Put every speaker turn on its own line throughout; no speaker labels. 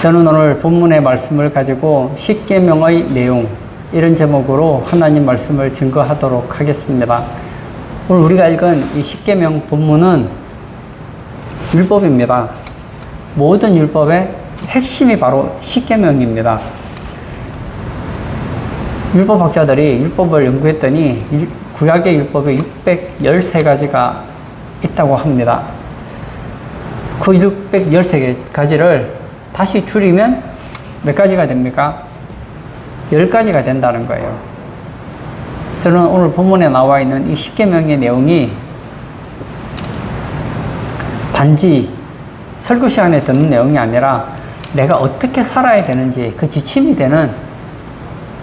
저는 오늘 본문의 말씀을 가지고 십계명의 내용, 이런 제목으로 하나님 말씀을 증거하도록 하겠습니다. 오늘 우리가 읽은 이 십계명 본문은 율법입니다. 모든 율법의 핵심이 바로 십계명입니다. 율법학자들이 율법을 연구했더니 구약의 율법이 613가지가 있다고 합니다. 그 613가지를 다시 줄이면 몇 가지가 됩니까? 10가지가 된다는 거예요. 저는 오늘 본문에 나와 있는 이 십계명의 내용이 단지 설교 시간에 듣는 내용이 아니라 내가 어떻게 살아야 되는지 그 지침이 되는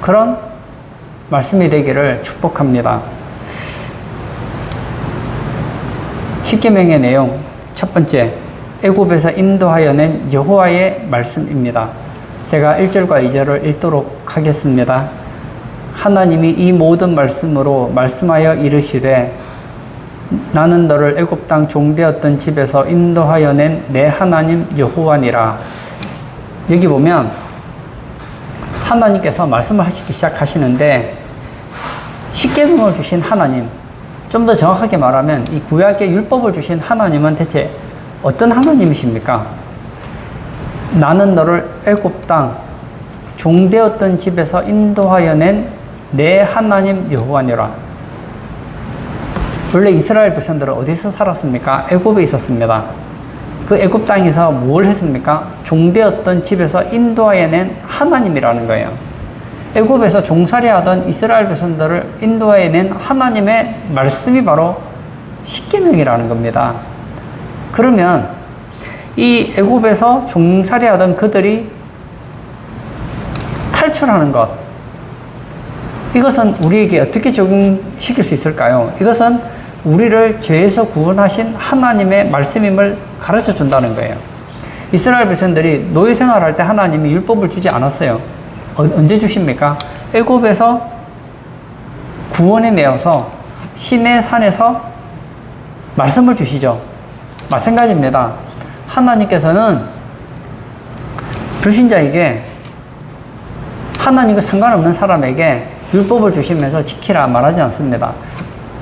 그런 말씀이 되기를 축복합니다. 십계명의 내용 첫 번째, 애굽에서 인도하여 낸 여호와의 말씀입니다. 제가 1절과 2절을 읽도록 하겠습니다. 하나님이 이 모든 말씀으로 말씀하여 이르시되 나는 너를 애굽 땅 종되었던 집에서 인도하여 낸 내 하나님 여호와니라. 여기 보면 하나님께서 말씀을 하시기 시작하시는데 십계명을 주신 하나님, 좀 더 정확하게 말하면 이 구약의 율법을 주신 하나님은 대체 어떤 하나님이십니까? 나는 너를 애굽 땅 종되었던 집에서 인도하여 낸 내 하나님 여호와니라. 원래 이스라엘 백성들은 어디서 살았습니까? 애굽에 있었습니다. 그 애굽 땅에서 뭘 했습니까? 종되었던 집에서 인도하여 낸 하나님이라는 거예요. 애굽에서 종살이하던 이스라엘 백성들을 인도하여 낸 하나님의 말씀이 바로 십계명이라는 겁니다. 그러면 이 애굽에서 종살이하던 그들이 탈출하는 것, 이것은 우리에게 어떻게 적용시킬 수 있을까요? 이것은 우리를 죄에서 구원하신 하나님의 말씀임을 가르쳐 준다는 거예요. 이스라엘 백성들이 노예 생활할 때 하나님이 율법을 주지 않았어요. 언제 주십니까? 애굽에서 구원해 내어서 시내 산에서 말씀을 주시죠. 마찬가지입니다. 하나님께서는 불신자에게, 하나님과 상관없는 사람에게 율법을 주시면서 지키라 말하지 않습니다.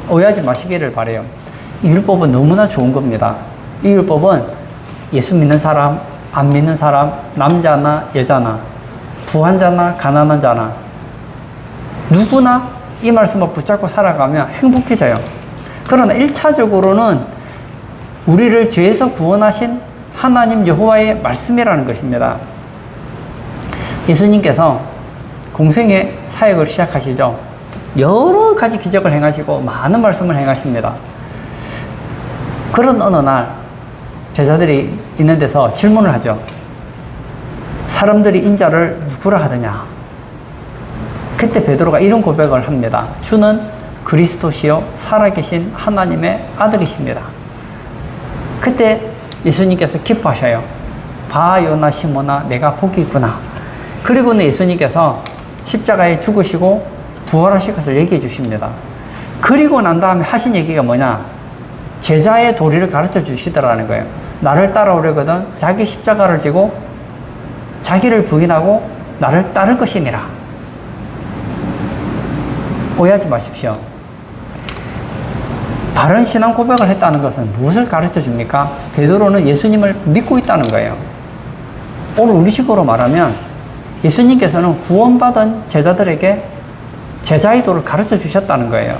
오해하지 마시기를 바라요. 이 율법은 너무나 좋은 겁니다. 이 율법은 예수 믿는 사람, 안 믿는 사람, 남자나 여자나, 부한 자나 가난한 자나 누구나 이 말씀을 붙잡고 살아가면 행복해져요. 그러나 1차적으로는 우리를 죄에서 구원하신 하나님 여호와의 말씀이라는 것입니다. 예수님께서 공생의 사역을 시작하시죠. 여러 가지 기적을 행하시고 많은 말씀을 행하십니다. 그런 어느 날 제자들이 있는 데서 질문을 하죠. 사람들이 인자를 누구라 하더냐? 그때 베드로가 이런 고백을 합니다. 주는 그리스도시요 살아계신 하나님의 아들이십니다. 그때 예수님께서 기뻐하셔요. 봐 요나 시모나 내가 복이 있구나. 그리고는 예수님께서 십자가에 죽으시고 부활하실 것을 얘기해 주십니다. 그리고 난 다음에 하신 얘기가 뭐냐? 제자의 도리를 가르쳐 주시더라는 거예요. 나를 따라오려거든 자기 십자가를 지고 자기를 부인하고 나를 따를 것이니라. 오해하지 마십시오. 바른 신앙 고백을 했다는 것은 무엇을 가르쳐 줍니까? 베드로는 예수님을 믿고 있다는 거예요. 오늘 우리식으로 말하면 예수님께서는 구원받은 제자들에게 제자의 도를 가르쳐 주셨다는 거예요.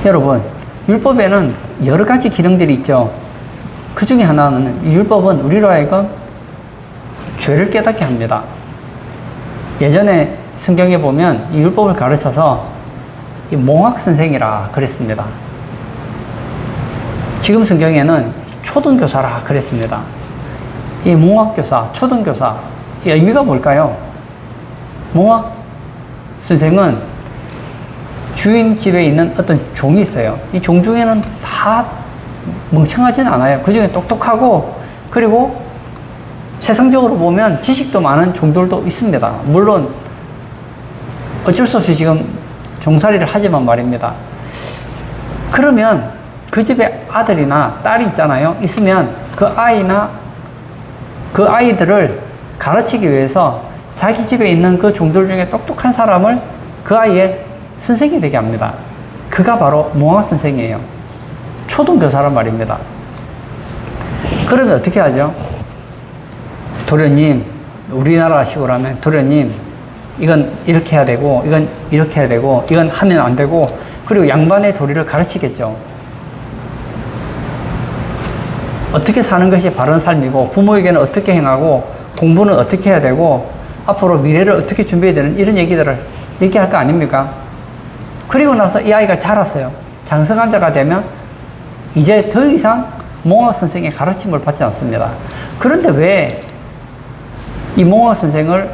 여러분, 율법에는 여러 가지 기능들이 있죠. 그 중에 하나는 이 율법은 우리로 하여금 죄를 깨닫게 합니다. 예전에 성경에 보면 이 율법을 가르쳐서 이 몽학선생이라 그랬습니다. 지금 성경에는 초등교사라 그랬습니다. 이 몽학교사, 초등교사, 이 의미가 뭘까요? 몽학선생은 주인 집에 있는 어떤 종이 있어요. 이 종 중에는 다 멍청하진 않아요. 그 중에 똑똑하고, 그리고 세상적으로 보면 지식도 많은 종들도 있습니다. 물론 어쩔 수 없이 지금 종살이를 하지만 말입니다. 그러면 그 집에 아들이나 딸이 있잖아요. 있으면 그 아이나 그 아이들을 가르치기 위해서 자기 집에 있는 그 종들 중에 똑똑한 사람을 그 아이의 선생이 되게 합니다. 그가 바로 몽학 선생이에요. 초등교사란 말입니다. 그러면 어떻게 하죠? 도련님, 우리나라식으로 하면 도련님, 이건 이렇게 해야 되고, 이건 이렇게 해야 되고, 이건 하면 안 되고, 그리고 양반의 도리를 가르치겠죠. 어떻게 사는 것이 바른 삶이고, 부모에게는 어떻게 행하고, 공부는 어떻게 해야 되고, 앞으로 미래를 어떻게 준비해야 되는 이런 얘기들을 얘기할 거 아닙니까? 그리고 나서 이 아이가 자랐어요. 장성한자가 되면 이제 더 이상 몽학 선생의 가르침을 받지 않습니다. 그런데 왜 이 몽학 선생을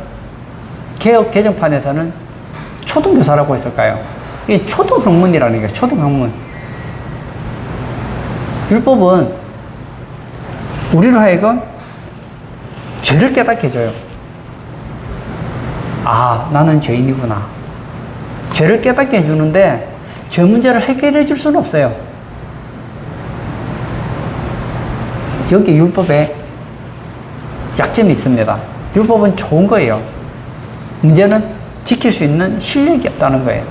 개혁 개정판에서는 초등교사라고 했을까요? 이게 초등학문이라는 게 초등학문. 율법은 우리로 하여금 죄를 깨닫게 해줘요. 아, 나는 죄인이구나. 죄를 깨닫게 해주는데 죄 문제를 해결해 줄 수는 없어요. 여기 율법에 약점이 있습니다. 율법은 좋은 거예요. 문제는 지킬 수 있는 실력이 없다는 거예요.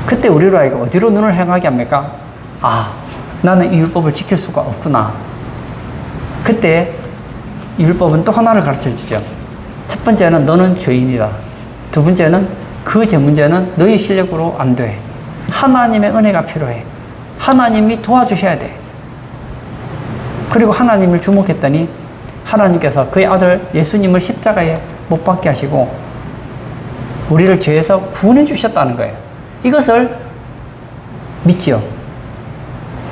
그때 우리로 하여금 어디로 눈을 향하게 합니까? 아, 나는 이 율법을 지킬 수가 없구나. 그때 율법은 또 하나를 가르쳐 주죠. 첫 번째는 너는 죄인이다. 두 번째는 그 죄 문제는 너희 실력으로 안 돼. 하나님의 은혜가 필요해. 하나님이 도와주셔야 돼. 그리고 하나님을 주목했더니 하나님께서 그의 아들 예수님을 십자가에 못 박게 하시고 우리를 죄에서 구원해 주셨다는 거예요. 이것을 믿지요.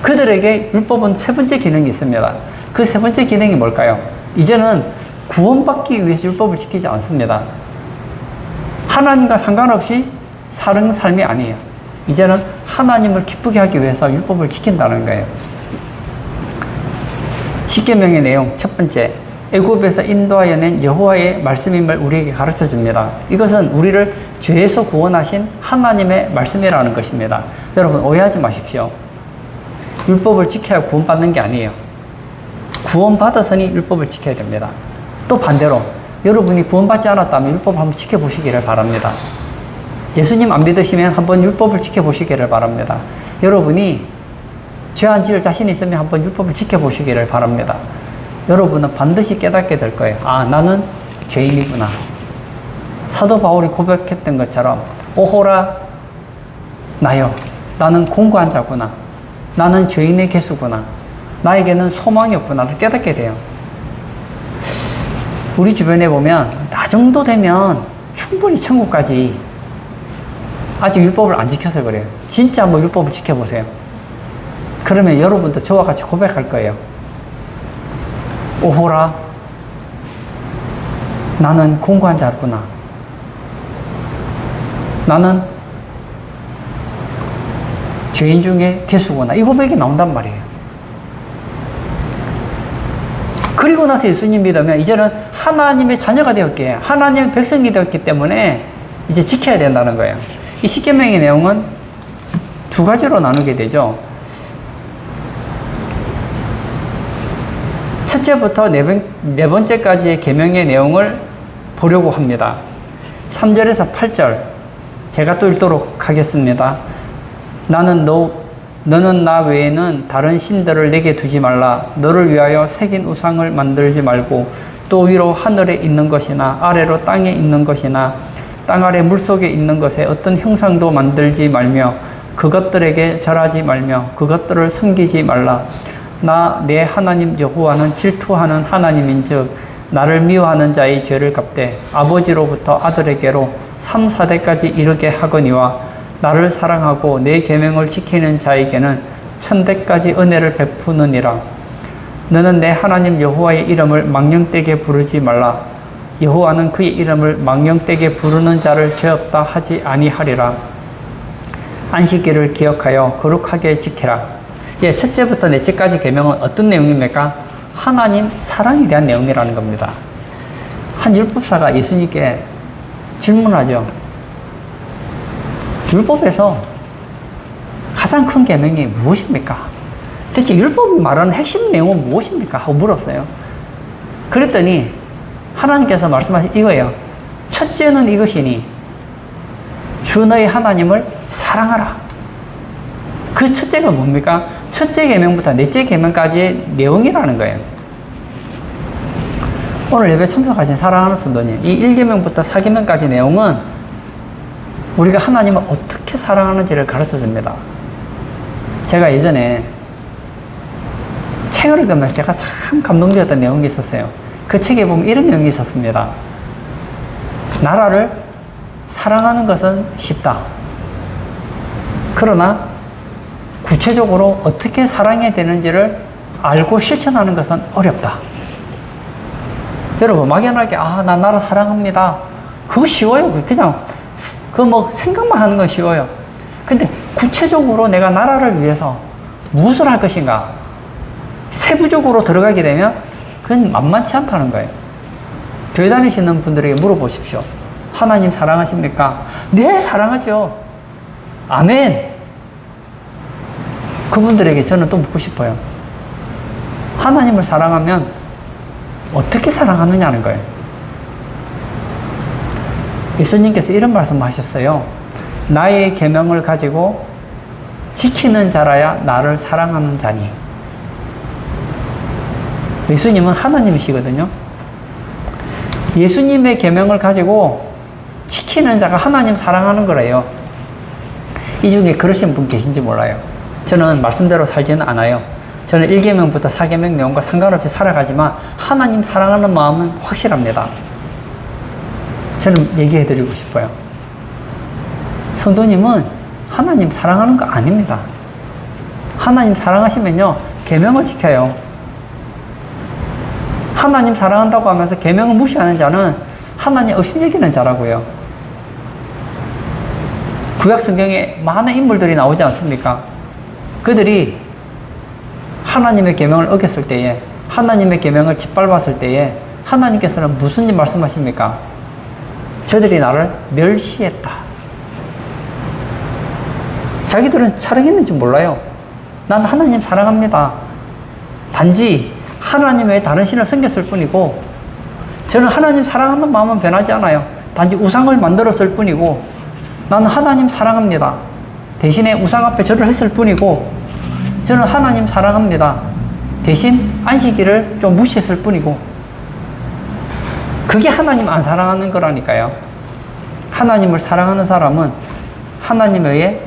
그들에게 율법은 세 번째 기능이 있습니다. 그 세 번째 기능이 뭘까요? 이제는 구원받기 위해서 율법을 지키지 않습니다. 하나님과 상관없이 사는 삶이 아니에요. 이제는 하나님을 기쁘게 하기 위해서 율법을 지킨다는 거예요. 십계명의 내용 첫 번째, 애굽에서 인도하여 낸 여호와의 말씀임을 우리에게 가르쳐 줍니다. 이것은 우리를 죄에서 구원하신 하나님의 말씀이라는 것입니다. 여러분 오해하지 마십시오. 율법을 지켜야 구원받는 게 아니에요. 구원받아서니 율법을 지켜야 됩니다. 또 반대로 여러분이 구원받지 않았다면 율법을 한번 지켜보시기를 바랍니다. 예수님 안 믿으시면 한번 율법을 지켜보시기를 바랍니다. 여러분이 죄 안 지을 자신이 있으면 한번 율법을 지켜보시기를 바랍니다. 여러분은 반드시 깨닫게 될 거예요. 아, 나는 죄인이구나. 사도 바울이 고백했던 것처럼 오호라 나여, 나는 공고한 자구나. 나는 죄인의 개수구나. 나에게는 소망이 없구나를 깨닫게 돼요. 우리 주변에 보면 나 정도 되면 충분히 천국까지 아직 율법을 안 지켜서 그래요. 진짜 한번 율법을 지켜보세요. 그러면 여러분도 저와 같이 고백할 거예요. 오호라, 나는 공고한 자구나. 나는 죄인 중에 개수구나. 이 고백이 나온단 말이에요. 그리고 나서 예수님 믿으면 이제는 하나님의 자녀가 되었기에 하나님의 백성이 되었기 때문에 이제 지켜야 된다는 거예요. 이 십계명의 내용은 두 가지로 나누게 되죠. 첫째부터 네 번째까지의 계명의 내용을 보려고 합니다. 3절에서 8절 제가 또 읽도록 하겠습니다. 너는 나 외에는 다른 신들을 내게 두지 말라. 너를 위하여 새긴 우상을 만들지 말고 또 위로 하늘에 있는 것이나 아래로 땅에 있는 것이나 땅 아래 물속에 있는 것에 어떤 형상도 만들지 말며 그것들에게 절하지 말며 그것들을 섬기지 말라. 나 내 하나님 여호와는 질투하는 하나님인즉 나를 미워하는 자의 죄를 갚되 아버지로부터 아들에게로 3, 4대까지 이르게 하거니와 나를 사랑하고 내 계명을 지키는 자에게는 1000대까지 은혜를 베푸느니라. 너는 내 하나님 여호와의 이름을 망령되게 부르지 말라. 여호와는 그의 이름을 망령되게 부르는 자를 죄 없다 하지 아니하리라. 안식일을 기억하여 거룩하게 지키라. 예, 첫째부터 넷째까지 계명은 어떤 내용입니까? 하나님 사랑에 대한 내용이라는 겁니다. 한 율법사가 예수님께 질문하죠. 율법에서 가장 큰 계명이 무엇입니까? 대체 율법이 말하는 핵심 내용은 무엇입니까? 하고 물었어요. 그랬더니 하나님께서 말씀하신 이거예요. 첫째는 이것이니 주 너희 하나님을 사랑하라. 그 첫째가 뭡니까? 첫째 계명부터 넷째 계명까지의 내용이라는 거예요. 오늘 예배 참석하신 사랑하는 성도님, 이 1계명부터 4계명까지 내용은 우리가 하나님을 어떻게 사랑하는지를 가르쳐 줍니다. 제가 예전에 책을 읽으면서 제가 참 감동되었던 내용이 있었어요. 그 책에 보면 이런 내용이 있었습니다. 나라를 사랑하는 것은 쉽다. 그러나 구체적으로 어떻게 사랑해야 되는지를 알고 실천하는 것은 어렵다. 여러분, 막연하게, 난 나라 사랑합니다. 그거 쉬워요. 그냥, 생각만 하는 건 쉬워요. 근데 구체적으로 내가 나라를 위해서 무엇을 할 것인가? 세부적으로 들어가게 되면 그건 만만치 않다는 거예요. 교회 다니시는 분들에게 물어보십시오. 하나님 사랑하십니까? 네, 사랑하죠. 아멘. 그분들에게 저는 또 묻고 싶어요. 하나님을 사랑하면 어떻게 사랑하느냐는 거예요. 예수님께서 이런 말씀을 하셨어요. 나의 계명을 가지고 지키는 자라야 나를 사랑하는 자니. 예수님은 하나님이시거든요. 예수님의 계명을 가지고 지키는 자가 하나님 사랑하는 거래요. 이 중에 그러신 분 계신지 몰라요. 저는 말씀대로 살지는 않아요. 저는 1계명부터 4계명 내용과 상관없이 살아가지만 하나님 사랑하는 마음은 확실합니다. 저는 얘기해 드리고 싶어요. 성도님은 하나님 사랑하는 거 아닙니다. 하나님 사랑하시면요, 계명을 지켜요. 하나님 사랑한다고 하면서 계명을 무시하는 자는 하나님 업신여기는 자라고요. 구약 성경에 많은 인물들이 나오지 않습니까? 그들이 하나님의 계명을 어겼을 때에, 하나님의 계명을 짓밟았을 때에 하나님께서는 무슨 말씀하십니까? 저들이 나를 멸시했다. 자기들은 사랑했는지 몰라요. 난 하나님 사랑합니다. 단지 하나님 외에 다른 신을 섬겼을 뿐이고, 저는 하나님 사랑하는 마음은 변하지 않아요. 단지 우상을 만들었을 뿐이고, 나는 하나님 사랑합니다. 대신에 우상 앞에 절을 했을 뿐이고, 저는 하나님 사랑합니다. 대신 안식일을 좀 무시했을 뿐이고, 그게 하나님 안 사랑하는 거라니까요. 하나님을 사랑하는 사람은 하나님 외에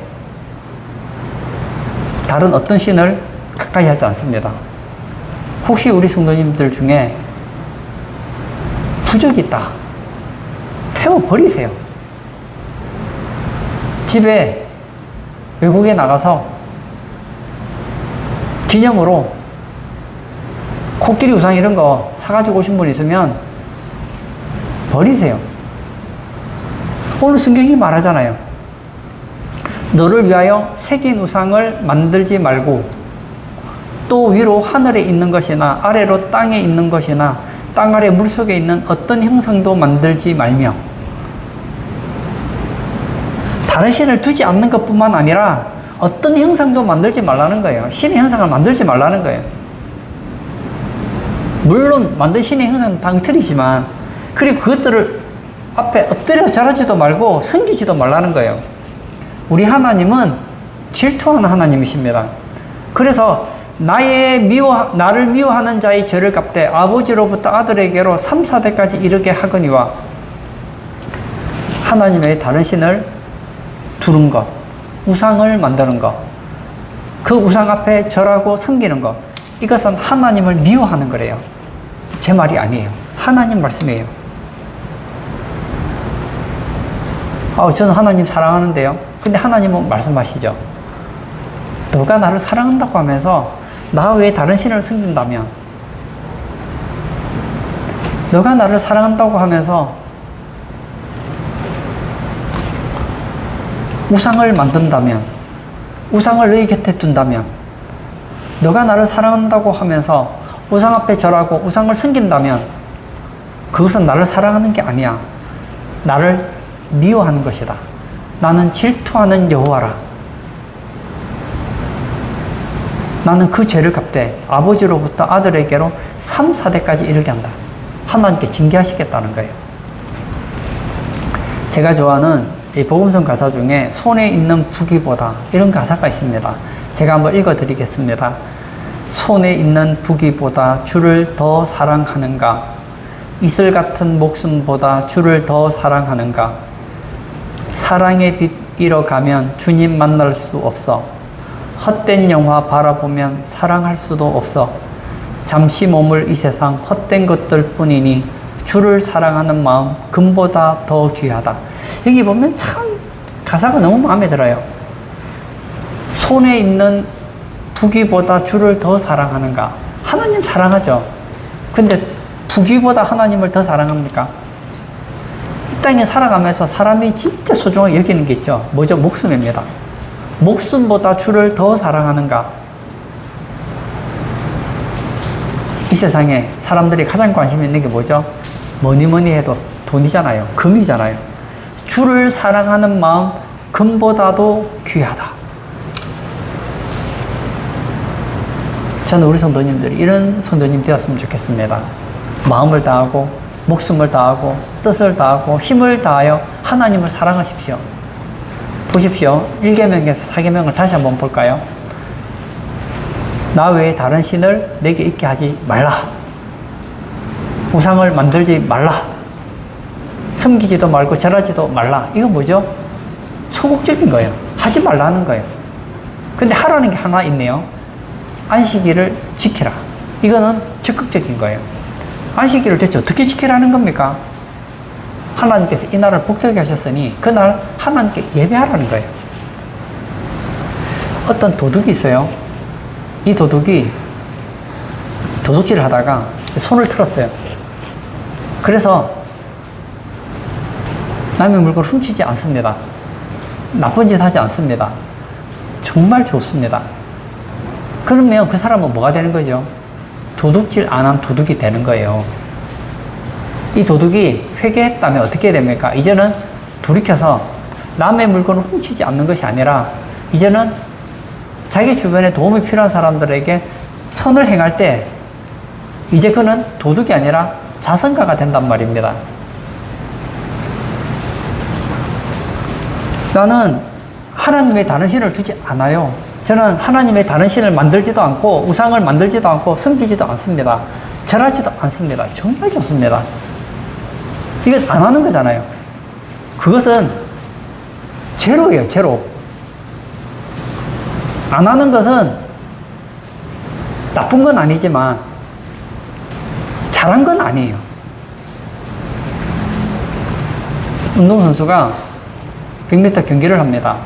다른 어떤 신을 가까이 하지 않습니다. 혹시 우리 성도님들 중에 부적이 있다. 태워버리세요. 집에 외국에 나가서 기념으로 코끼리 우상 이런 거 사가지고 오신 분 있으면 버리세요. 오늘 성경이 말하잖아요. 너를 위하여 새긴 우상을 만들지 말고, 또 위로 하늘에 있는 것이나 아래로 땅에 있는 것이나 땅 아래 물속에 있는 어떤 형상도 만들지 말며, 다른 신을 두지 않는 것뿐만 아니라 어떤 형상도 만들지 말라는 거예요. 신의 형상을 만들지 말라는 거예요. 물론 만든 신의 형상은 다 틀리지만, 그리고 그것들을 앞에 엎드려 절하지도 말고 섬기지도 말라는 거예요. 우리 하나님은 질투하는 하나님이십니다. 그래서 나를 미워하는 자의 죄를 갚되 아버지로부터 아들에게로 3, 4대까지 이르게 하거니와, 하나님의 다른 신을 두는 것, 우상을 만드는 것, 그 우상 앞에 절하고 섬기는 것, 이것은 하나님을 미워하는 거래요. 제 말이 아니에요. 하나님 말씀이에요. 저는 하나님 사랑하는데요. 근데 하나님은 말씀하시죠. 너가 나를 사랑한다고 하면서 나 외에 다른 신을 섬긴다면, 너가 나를 사랑한다고 하면서 우상을 만든다면, 우상을 너희 곁에 둔다면, 너가 나를 사랑한다고 하면서 우상 앞에 절하고 우상을 섬긴다면, 그것은 나를 사랑하는 게 아니야. 나를 미워하는 것이다. 나는 질투하는 여호와라. 나는 그 죄를 갚되 아버지로부터 아들에게로 3, 4대까지 이르게 한다. 하나님께 징계하시겠다는 거예요. 제가 좋아하는 이 복음성 가사 중에 손에 있는 부귀보다 이런 가사가 있습니다. 제가 한번 읽어드리겠습니다. 손에 있는 부귀보다 주를 더 사랑하는가? 이슬 같은 목숨보다 주를 더 사랑하는가? 사랑의 빛 잃어가면 주님 만날 수 없어. 헛된 영화 바라보면 사랑할 수도 없어. 잠시 머물 이 세상 헛된 것들 뿐이니 주를 사랑하는 마음 금보다 더 귀하다. 여기 보면 참 가사가 너무 마음에 들어요. 손에 있는 부귀보다 주를 더 사랑하는가? 하나님 사랑하죠. 근데 부귀보다 하나님을 더 사랑합니까? 이 땅에 살아가면서 사람이 진짜 소중하게 여기는 게 있죠. 뭐죠? 목숨입니다. 목숨보다 주를 더 사랑하는가? 이 세상에 사람들이 가장 관심 있는 게 뭐죠? 뭐니 해도 돈이잖아요. 금이잖아요. 주를 사랑하는 마음 금보다도 귀하다. 저는 우리 성도님들이 이런 성도님 되었으면 좋겠습니다. 마음을 다하고 목숨을 다하고 뜻을 다하고 힘을 다하여 하나님을 사랑하십시오. 보십시오. 1계명에서 4계명을 다시 한번 볼까요? 나 외에 다른 신을 내게 있게 하지 말라. 우상을 만들지 말라. 섬기지도 말고 절하지도 말라. 이건 뭐죠? 소극적인 거예요. 하지 말라는 거예요. 근데 하라는 게 하나 있네요. 안식일을 지키라. 이거는 적극적인 거예요. 안식일을 대체 어떻게 지키라는 겁니까? 하나님께서 이 날을 복되게 하셨으니 그날 하나님께 예배하라는 거예요. 어떤 도둑이 있어요. 이 도둑이 도둑질을 하다가 손을 틀었어요. 그래서 남의 물건을 훔치지 않습니다. 나쁜 짓 하지 않습니다. 정말 좋습니다. 그러면 그 사람은 뭐가 되는 거죠? 도둑질 안 한 도둑이 되는 거예요. 이 도둑이 회개했다면 어떻게 됩니까? 이제는 돌이켜서 남의 물건을 훔치지 않는 것이 아니라 이제는 자기 주변에 도움이 필요한 사람들에게 선을 행할 때 이제 그는 도둑이 아니라 자선가가 된단 말입니다. 나는 하나님의 다른 신을 두지 않아요. 저는 하나님의 다른 신을 만들지도 않고 우상을 만들지도 않고 섬기지도 않습니다. 절하지도 않습니다. 정말 좋습니다. 이건 안 하는 거잖아요. 그것은 제로예요, 제로. 안 하는 것은 나쁜 건 아니지만 잘한 건 아니에요. 운동선수가 100m 경기를 합니다.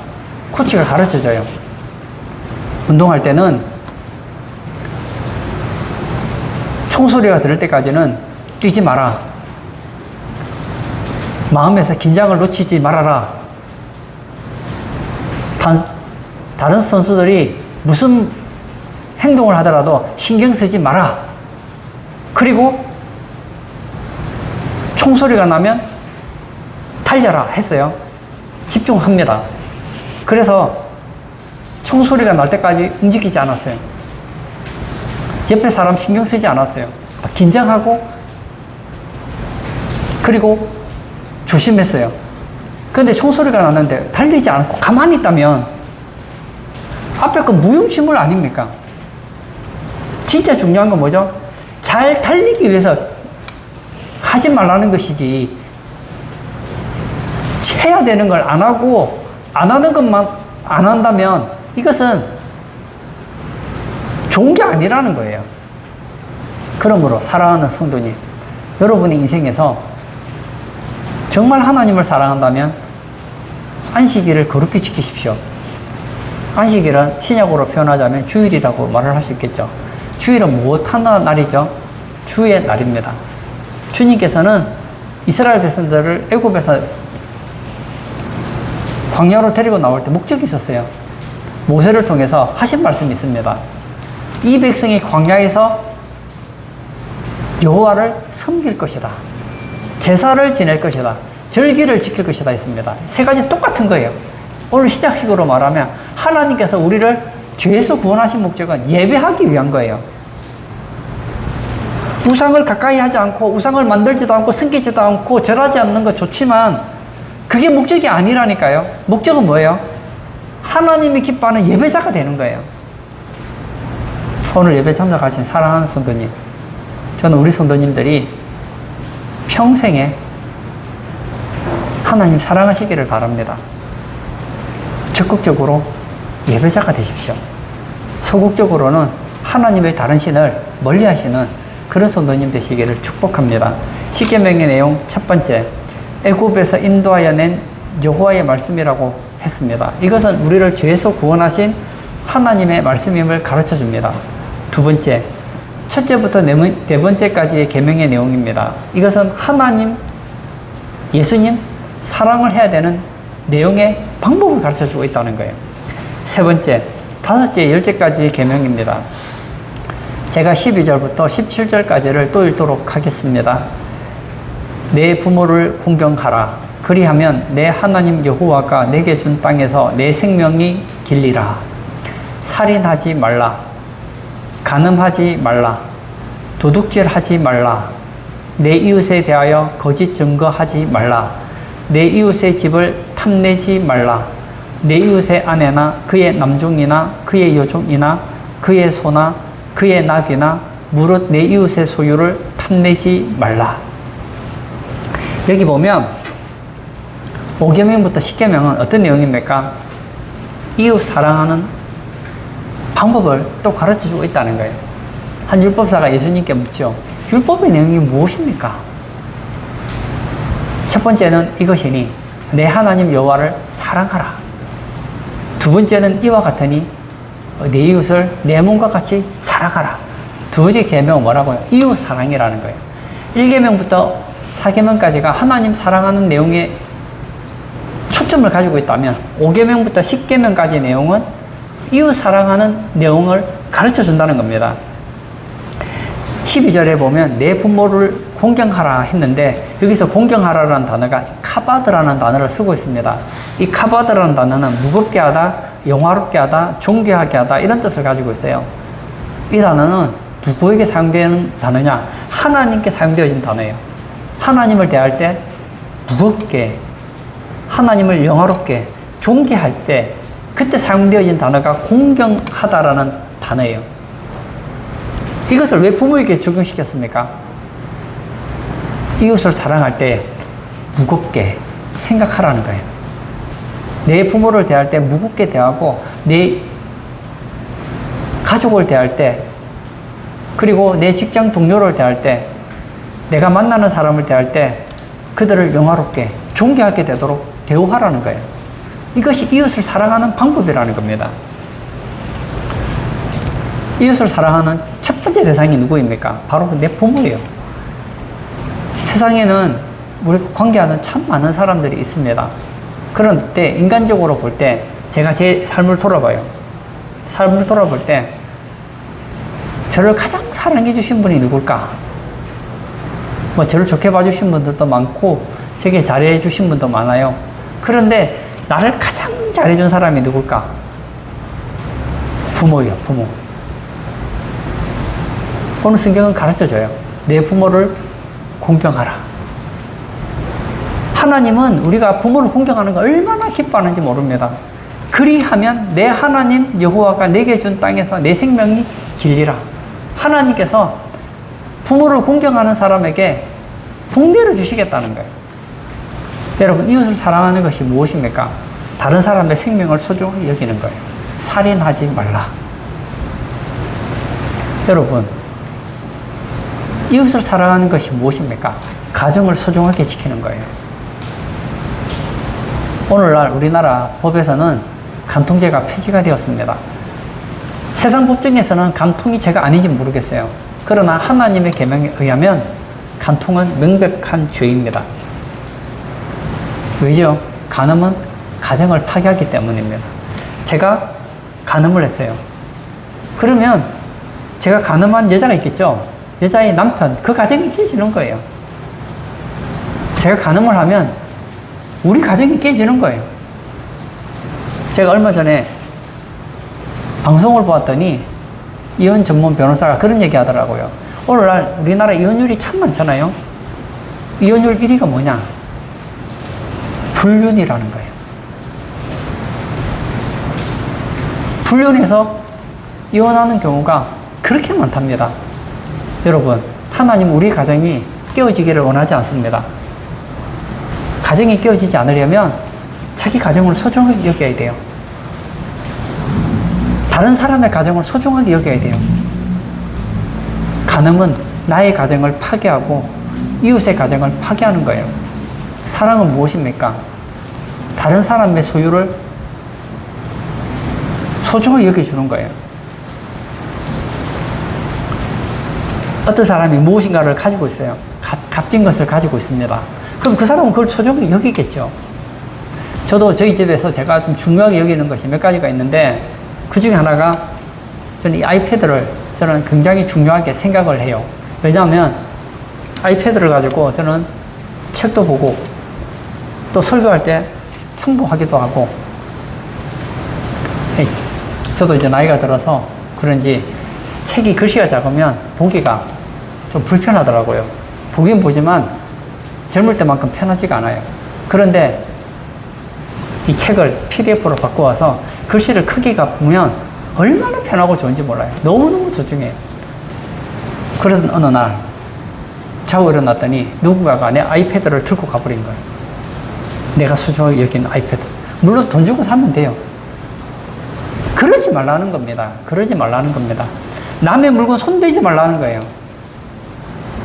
코치가 가르쳐줘요. 운동할 때는 총소리가 들을 때까지는 뛰지 마라. 마음에서 긴장을 놓치지 말아라. 다른 선수들이 무슨 행동을 하더라도 신경 쓰지 마라. 그리고 총소리가 나면 달려라 했어요. 집중합니다. 그래서 총소리가 날 때까지 움직이지 않았어요. 옆에 사람 신경 쓰지 않았어요. 긴장하고 그리고 조심했어요. 그런데 총소리가 났는데 달리지 않고 가만히 있다면 앞에 그 무용지물 아닙니까? 진짜 중요한 건 뭐죠? 잘 달리기 위해서 하지 말라는 것이지 해야 되는 걸 안 하고 안 하는 것만 안 한다면 이것은 좋은 게 아니라는 거예요. 그러므로 사랑하는 성도님, 여러분의 인생에서 정말 하나님을 사랑한다면 안식일을 거룩히 지키십시오. 안식일은 신약으로 표현하자면 주일이라고 말을 할 수 있겠죠. 주일은 무엇하는 날이죠? 주의 날입니다. 주님께서는 이스라엘 백성들을 애굽에서 광야로 데리고 나올 때 목적이 있었어요. 모세를 통해서 하신 말씀이 있습니다. 이 백성이 광야에서 여호와를 섬길 것이다. 제사를 지낼 것이다. 절기를 지킬 것이다 했습니다. 세 가지 똑같은 거예요. 오늘 시작식으로 말하면 하나님께서 우리를 죄에서 구원하신 목적은 예배하기 위한 거예요. 우상을 가까이 하지 않고 우상을 만들지도 않고 섬기지도 않고 절하지 않는 거 좋지만 그게 목적이 아니라니까요. 목적은 뭐예요? 하나님이 기뻐하는 예배자가 되는 거예요. 오늘 예배 참석하신 사랑하는 성도님, 저는 우리 성도님들이 평생에 하나님 사랑하시기를 바랍니다. 적극적으로 예배자가 되십시오. 소극적으로는 하나님의 다른 신을 멀리 하시는 그런 성도님 되시기를 축복합니다. 십계명의 내용 첫 번째, 애굽에서 인도하여 낸 여호와의 말씀이라고 했습니다. 이것은 우리를 죄에서 구원하신 하나님의 말씀임을 가르쳐 줍니다. 두 번째, 첫째부터 네 번째까지의 계명의 내용입니다. 이것은 하나님, 예수님 사랑을 해야 되는 내용의 방법을 가르쳐 주고 있다는 거예요. 세 번째, 다섯째, 열째까지의 계명입니다. 제가 12절부터 17절까지를 또 읽도록 하겠습니다. 내 부모를 공경하라. 그리하면 내 하나님 여호와가 내게 준 땅에서 내 생명이 길리라. 살인하지 말라. 간음하지 말라. 도둑질하지 말라. 내 이웃에 대하여 거짓 증거하지 말라. 내 이웃의 집을 탐내지 말라. 내 이웃의 아내나 그의 남종이나 그의 여종이나 그의 소나 그의 낙이나 무릇 내 이웃의 소유를 탐내지 말라. 여기 보면 5계명부터 10계명은 어떤 내용입니까? 이웃 사랑하는 방법을 또 가르쳐주고 있다는 거예요. 한 율법사가 예수님께 묻죠. 율법의 내용이 무엇입니까? 첫 번째는 이것이니 내 하나님 여호와를 사랑하라. 두 번째는 이와 같으니 내 이웃을 내 몸과 같이 사랑하라. 두 번째 계명은 뭐라고요? 이웃 사랑이라는 거예요. 1계명부터 4계명까지가 하나님 사랑하는 내용에 초점을 가지고 있다면 5계명부터 10계명까지의 내용은 이웃 사랑하는 내용을 가르쳐 준다는 겁니다. 12절에 보면 내 부모를 공경하라 했는데 여기서 공경하라라는 단어가 카바드라는 단어를 쓰고 있습니다. 이 카바드라는 단어는 무겁게 하다, 영화롭게 하다, 존귀하게 하다 이런 뜻을 가지고 있어요. 이 단어는 누구에게 사용되는 단어냐? 하나님께 사용되어진 단어예요. 하나님을 대할 때 무겁게, 하나님을 영화롭게, 존귀할 때 그때 사용되어진 단어가 공경하다라는 단어예요. 이것을 왜 부모에게 적용시켰습니까? 이웃을 사랑할 때 무겁게 생각하라는 거예요. 내 부모를 대할 때 무겁게 대하고 내 가족을 대할 때 그리고 내 직장 동료를 대할 때 내가 만나는 사람을 대할 때 그들을 영화롭게 존귀하게 되도록 대우하라는 거예요. 이것이 이웃을 사랑하는 방법이라는 겁니다. 이웃을 사랑하는 첫 번째 대상이 누구입니까? 바로 내 부모예요. 세상에는 우리가 관계하는 참 많은 사람들이 있습니다. 그런 때 인간적으로 볼 때 제가 제 삶을 돌아봐요. 삶을 돌아볼 때 저를 가장 사랑해 주신 분이 누굴까? 뭐 저를 좋게 봐주신 분들도 많고 제게 잘해 주신 분도 많아요. 그런데 나를 가장 잘해준 사람이 누굴까? 부모예요, 부모. 오늘 성경은 가르쳐줘요. 내 부모를 공경하라. 하나님은 우리가 부모를 공경하는 거 얼마나 기뻐하는지 모릅니다. 그리하면 내 하나님 여호와가 내게 준 땅에서 내 생명이 길리라. 하나님께서 부모를 공경하는 사람에게 복대를 주시겠다는 거예요. 여러분, 이웃을 사랑하는 것이 무엇입니까? 다른 사람의 생명을 소중하게 여기는 거예요. 살인하지 말라. 여러분, 이웃을 사랑하는 것이 무엇입니까? 가정을 소중하게 지키는 거예요. 오늘날 우리나라 법에서는 간통죄가 폐지가 되었습니다. 세상 법정에서는 간통이 죄가 아닌지 모르겠어요. 그러나 하나님의 계명에 의하면 간통은 명백한 죄입니다. 왜죠? 간음은 가정을 파괴하기 때문입니다. 제가 간음을 했어요. 그러면 제가 간음한 여자가 있겠죠? 여자의 남편, 그 가정이 깨지는 거예요. 제가 간음을 하면 우리 가정이 깨지는 거예요. 제가 얼마 전에 방송을 보았더니 이혼 전문 변호사가 그런 얘기 하더라고요. 오늘날 우리나라 이혼율이 참 많잖아요. 이혼율 1위가 뭐냐? 불륜이라는 거예요. 불륜해서 이혼하는 경우가 그렇게 많답니다. 여러분, 하나님 우리 가정이 깨어지기를 원하지 않습니다. 가정이 깨어지지 않으려면 자기 가정을 소중하게 여겨야 돼요. 다른 사람의 가정을 소중하게 여겨야 돼요. 간음은 나의 가정을 파괴하고 이웃의 가정을 파괴하는 거예요. 사랑은 무엇입니까? 다른 사람의 소유를 소중하게 여겨주는 거예요. 어떤 사람이 무엇인가를 가지고 있어요. 값진 것을 가지고 있습니다. 그럼 그 사람은 그걸 소중하게 여기겠죠. 저도 저희 집에서 제가 좀 중요하게 여기는 것이 몇 가지가 있는데, 그 중에 하나가 저는 이 아이패드를 저는 굉장히 중요하게 생각을 해요. 왜냐하면 아이패드를 가지고 저는 책도 보고 또 설교할 때 참고하기도 하고, 저도 이제 나이가 들어서 그런지 책이 글씨가 작으면 보기가 좀 불편하더라고요. 보긴 보지만 젊을 때만큼 편하지가 않아요. 그런데 이 책을 PDF로 바꿔와서 글씨를 크기가 보면 얼마나 편하고 좋은지 몰라요. 너무너무 소중해요. 그러던 어느 날 자고 일어났더니 누군가가 내 아이패드를 들고 가버린 거예요. 내가 소중하게 여긴 아이패드. 물론 돈 주고 사면 돼요. 그러지 말라는 겁니다. 그러지 말라는 겁니다. 남의 물건 손대지 말라는 거예요.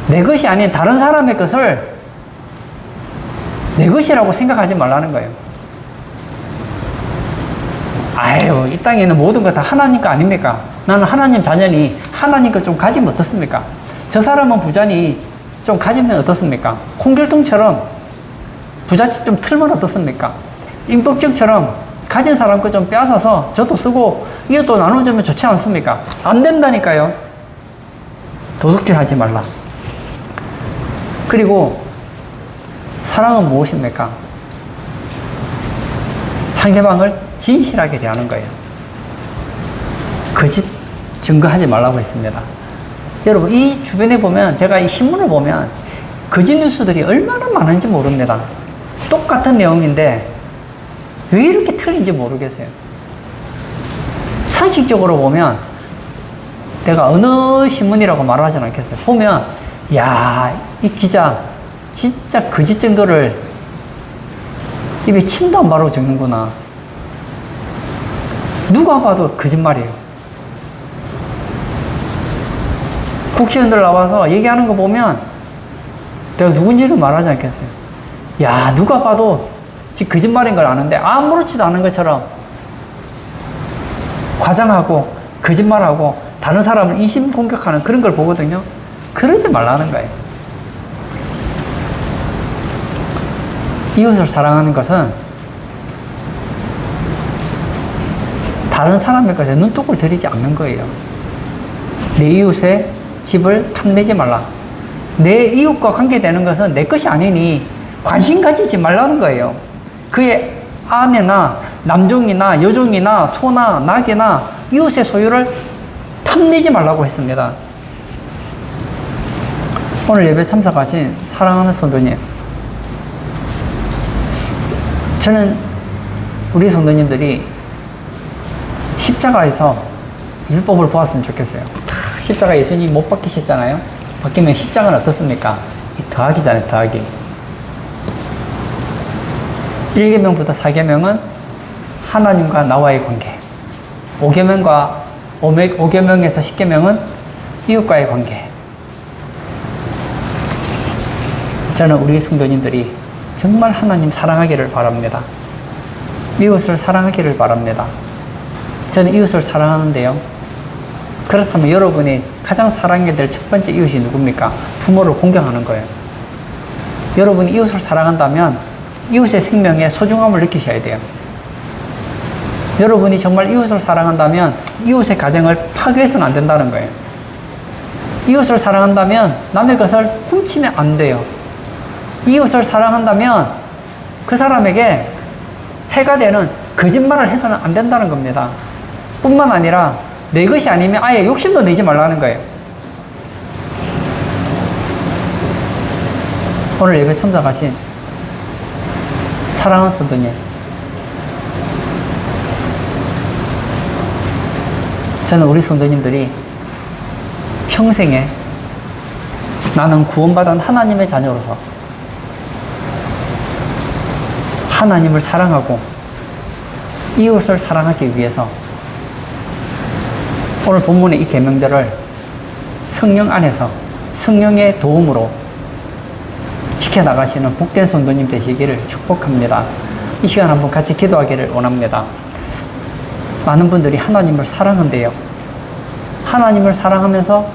내 것이 아닌 다른 사람의 것을 내 것이라고 생각하지 말라는 거예요. 아유, 이 땅에 있는 모든 거 다 하나님 거 아닙니까? 나는 하나님 자녀니 하나님 거 좀 가지면 어떻습니까? 저 사람은 부자니 좀 가지면 어떻습니까? 홍길동처럼 부잣집 좀 틀면 어떻습니까? 임꺽정처럼 가진 사람 거 좀 빼앗아서 저도 쓰고 이것도 나눠주면 좋지 않습니까? 안 된다니까요. 도둑질 하지 말라. 그리고 사랑은 무엇입니까? 상대방을 진실하게 대하는 거예요. 거짓 증거하지 말라고 했습니다. 여러분, 이 주변에 보면, 제가 이 신문을 보면 거짓 뉴스들이 얼마나 많은지 모릅니다. 똑같은 내용인데 왜 이렇게 틀린지 모르겠어요. 상식적으로 보면 내가 어느 신문이라고 말하진 않겠어요. 보면, 야, 이 기자 진짜 거짓 증거를 입에 침도 안 바르고 적는구나. 누가 봐도 거짓말이에요. 국회의원들 나와서 얘기하는 거 보면 내가 누군지는 말하지 않겠어요. 야, 누가 봐도 지금 거짓말인 걸 아는데 아무렇지도 않은 것처럼 과장하고 거짓말하고 다른 사람을 이심 공격하는 그런 걸 보거든요. 그러지 말라는 거예요. 이웃을 사랑하는 것은 다른 사람의 것에 눈독을 들이지 않는 거예요. 내 이웃의 집을 탐내지 말라. 내 이웃과 관계되는 것은 내 것이 아니니 관심 가지지 말라는 거예요. 그의 아내나 남종이나 여종이나 소나 낙이나 이웃의 소유를 탐내지 말라고 했습니다. 오늘 예배 참석하신 사랑하는 성도님, 저는 우리 성도님들이 십자가에서 율법을 보았으면 좋겠어요. 십자가 예수님 못 박히셨잖아요. 박히면 십자가는 어떻습니까? 더하기잖아요, 더하기. 1계명부터 4계명은 하나님과 나와의 관계. 5계명에서 10계명은 이웃과의 관계. 저는 우리 성도님들이 정말 하나님 사랑하기를 바랍니다. 이웃을 사랑하기를 바랍니다. 저는 이웃을 사랑하는데요. 그렇다면 여러분이 가장 사랑해야 될 첫 번째 이웃이 누굽니까? 부모를 공경하는 거예요. 여러분이 이웃을 사랑한다면 이웃의 생명에 소중함을 느끼셔야 돼요. 여러분이 정말 이웃을 사랑한다면 이웃의 가정을 파괴해서는 안 된다는 거예요. 이웃을 사랑한다면 남의 것을 훔치면 안 돼요. 이웃을 사랑한다면 그 사람에게 해가 되는 거짓말을 해서는 안 된다는 겁니다. 뿐만 아니라 내 것이 아니면 아예 욕심도 내지 말라는 거예요. 오늘 예배 참석하신 사랑하는 성도님, 저는 우리 성도님들이 평생에 나는 구원받은 하나님의 자녀로서 하나님을 사랑하고 이웃을 사랑하기 위해서 오늘 본문의 이 계명들을 성령 안에서 성령의 도움으로 지켜나가시는 복된 성도님 되시기를 축복합니다. 이 시간 한번 같이 기도하기를 원합니다. 많은 분들이 하나님을 사랑한대요. 하나님을 사랑하면서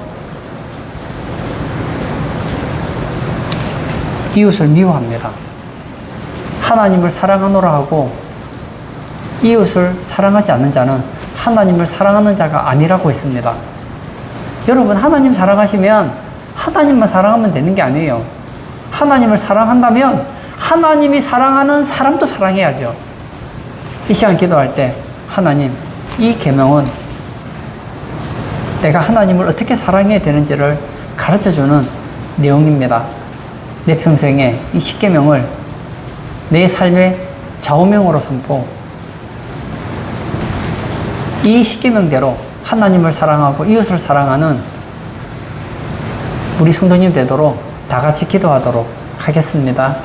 이웃을 미워합니다. 하나님을 사랑하노라 하고 이웃을 사랑하지 않는 자는 하나님을 사랑하는 자가 아니라고 했습니다. 여러분, 하나님 사랑하시면 하나님만 사랑하면 되는 게 아니에요. 하나님을 사랑한다면 하나님이 사랑하는 사람도 사랑해야죠. 이 시간 기도할 때 하나님, 이 계명은 내가 하나님을 어떻게 사랑해야 되는지를 가르쳐주는 내용입니다. 내 평생에 이 10계명을 내 삶의 좌우명으로 삼고 이 10계명대로 하나님을 사랑하고 이웃을 사랑하는 우리 성도님 되도록 다 같이 기도하도록 하겠습니다.